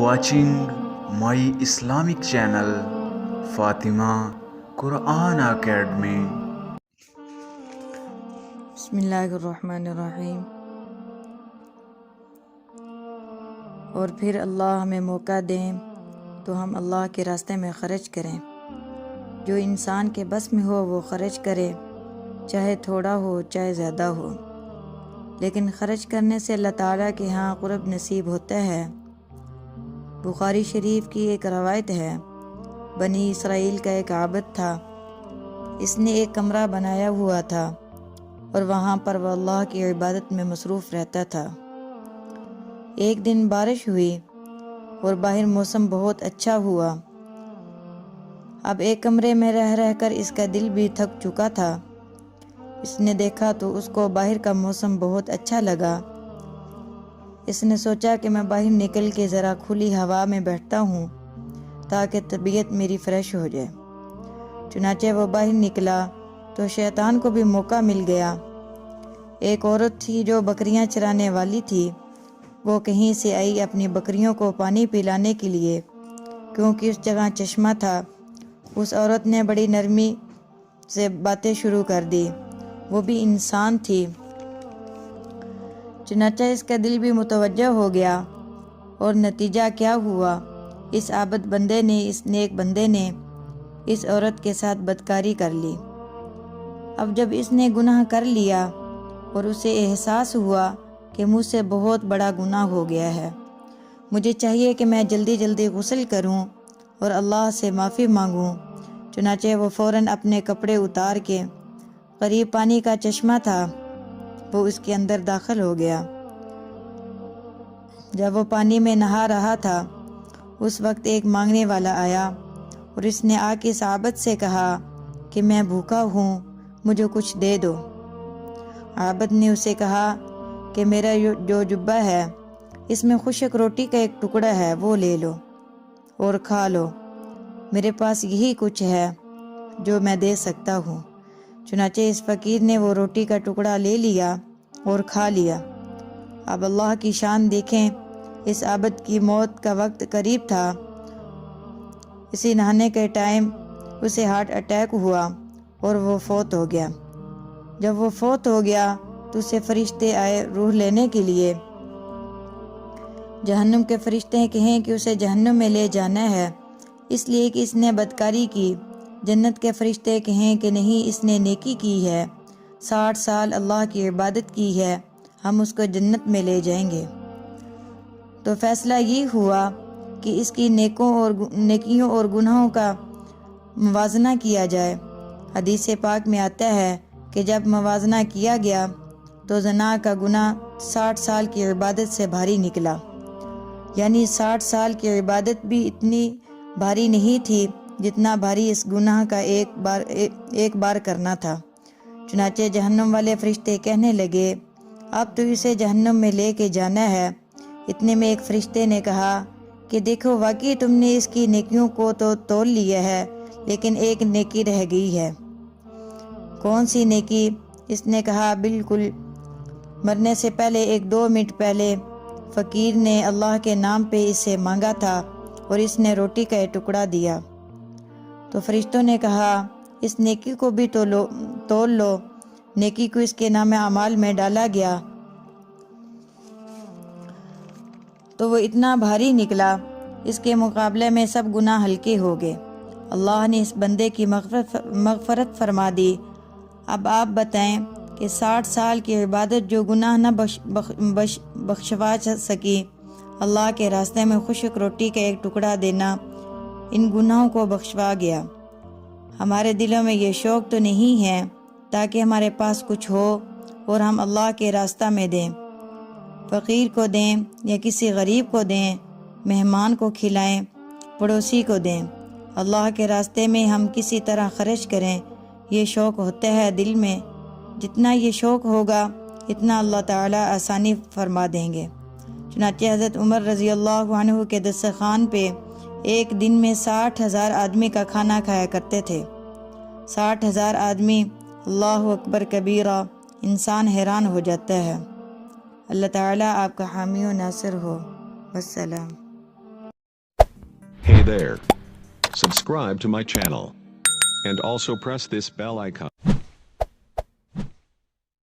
watching my Islamic channel Fatima Quran Academy. بسم اللہ الرحمن الرحیم۔ اور پھر اللہ ہمیں موقع دیں تو ہم اللہ کے راستے میں خرچ کریں۔ جو انسان کے بس میں ہو وہ خرچ کرے، چاہے تھوڑا ہو چاہے زیادہ ہو، لیکن خرچ کرنے سے اللہ تعالیٰ کے ہاں قرب نصیب ہوتا ہے۔ بخاری شریف کی ایک روایت ہے، بنی اسرائیل کا ایک عابد تھا، اس نے ایک کمرہ بنایا ہوا تھا اور وہاں پر وہ اللہ کی عبادت میں مصروف رہتا تھا۔ ایک دن بارش ہوئی اور باہر موسم بہت اچھا ہوا۔ اب ایک کمرے میں رہ کر اس کا دل بھی تھک چکا تھا۔ اس نے دیکھا تو اس کو باہر کا موسم بہت اچھا لگا۔ اس نے سوچا کہ میں باہر نکل کے ذرا کھلی ہوا میں بیٹھتا ہوں تاکہ طبیعت میری فریش ہو جائے۔ چنانچہ وہ باہر نکلا تو شیطان کو بھی موقع مل گیا۔ ایک عورت تھی جو بکریاں چرانے والی تھی، وہ کہیں سے آئی اپنی بکریوں کو پانی پلانے کے لیے، کیونکہ اس جگہ چشمہ تھا۔ اس عورت نے بڑی نرمی سے باتیں شروع کر دی، وہ بھی انسان تھی۔ چنانچہ اس کا دل بھی متوجہ ہو گیا، اور نتیجہ کیا ہوا، اس عابد بندے نے، اس نیک بندے نے اس عورت کے ساتھ بدکاری کر لی۔ اب جب اس نے گناہ کر لیا اور اسے احساس ہوا کہ مجھ سے بہت بڑا گناہ ہو گیا ہے، مجھے چاہیے کہ میں جلدی جلدی غسل کروں اور اللہ سے معافی مانگوں۔ چنانچہ وہ فوراً اپنے کپڑے اتار کے، قریب پانی کا چشمہ تھا، وہ اس کے اندر داخل ہو گیا۔ جب وہ پانی میں نہا رہا تھا، اس وقت ایک مانگنے والا آیا اور اس نے آ کے عابد سے کہا کہ میں بھوکا ہوں، مجھے کچھ دے دو۔ عابد نے اسے کہا کہ میرا جو جبہ ہے اس میں خشک روٹی کا ایک ٹکڑا ہے، وہ لے لو اور کھا لو، میرے پاس یہی کچھ ہے جو میں دے سکتا ہوں۔ چنانچہ اس فقیر نے وہ روٹی کا ٹکڑا لے لیا اور کھا لیا۔ اب اللہ کی شان دیکھیں، اس عابد کی موت کا وقت قریب تھا۔ اسی نہانے کے ٹائم اسے ہارٹ اٹیک ہوا اور وہ فوت ہو گیا۔ جب وہ فوت ہو گیا تو اسے فرشتے آئے روح لینے کے لیے۔ جہنم کے فرشتے کہیں کہ اسے جہنم میں لے جانا ہے، اس لیے کہ اس نے بدکاری کی۔ جنت کے فرشتے کہیں کہ نہیں، اس نے نیکی کی ہے، 60 سال اللہ کی عبادت کی ہے، ہم اس کو جنت میں لے جائیں گے۔ تو فیصلہ یہ ہوا کہ اس کی نیکیوں اور گناہوں کا موازنہ کیا جائے۔ حدیث پاک میں آتا ہے کہ جب موازنہ کیا گیا تو زنا کا گناہ 60 سال کی عبادت سے بھاری نکلا، یعنی 60 سال کی عبادت بھی اتنی بھاری نہیں تھی جتنا بھاری اس گناہ کا ایک بار کرنا تھا۔ چنانچہ جہنم والے فرشتے کہنے لگے، اب تو اسے جہنم میں لے کے جانا ہے۔ اتنے میں ایک فرشتے نے کہا کہ دیکھو، واقعی تم نے اس کی نیکیوں کو تو تول لیا ہے، لیکن ایک نیکی رہ گئی ہے۔ کون سی نیکی؟ اس نے کہا، بالکل، مرنے سے پہلے 1-2 منٹ پہلے فقیر نے اللہ کے نام پہ اسے مانگا تھا اور اس نے روٹی کا ایک ٹکڑا دیا۔ تو فرشتوں نے کہا، اس نیکی کو بھی تول لو۔ نیکی کو اس کے نام اعمال میں ڈالا گیا تو وہ اتنا بھاری نکلا، اس کے مقابلے میں سب گناہ ہلکے ہو گئے۔ اللہ نے اس بندے کی مغفرت فرما دی۔ اب آپ بتائیں کہ 60 سال کی عبادت جو گناہ نہ بخشوا سکی، اللہ کے راستے میں خشک روٹی کا ایک ٹکڑا دینا ان گناہوں کو بخشوا گیا۔ ہمارے دلوں میں یہ شوق تو نہیں ہے تاکہ ہمارے پاس کچھ ہو اور ہم اللہ کے راستہ میں دیں، فقیر کو دیں یا کسی غریب کو دیں، مہمان کو کھلائیں، پڑوسی کو دیں، اللہ کے راستے میں ہم کسی طرح خرچ کریں۔ یہ شوق ہوتا ہے دل میں، جتنا یہ شوق ہوگا اتنا اللہ تعالیٰ آسانی فرما دیں گے۔ چنانچہ حضرت عمر رضی اللہ عنہ کے دسترخوان پہ ایک دن میں 60,000 آدمی کا کھانا کھایا کرتے تھے۔ 60,000 آدمی، اللہ اکبر کبیرہ، انسان حیران ہو جاتا ہے۔ اللہ تعالیٰ آپ کا حامی و ناصر ہو۔ والسلام۔ there. Subscribe to my channel. And also press this bell icon.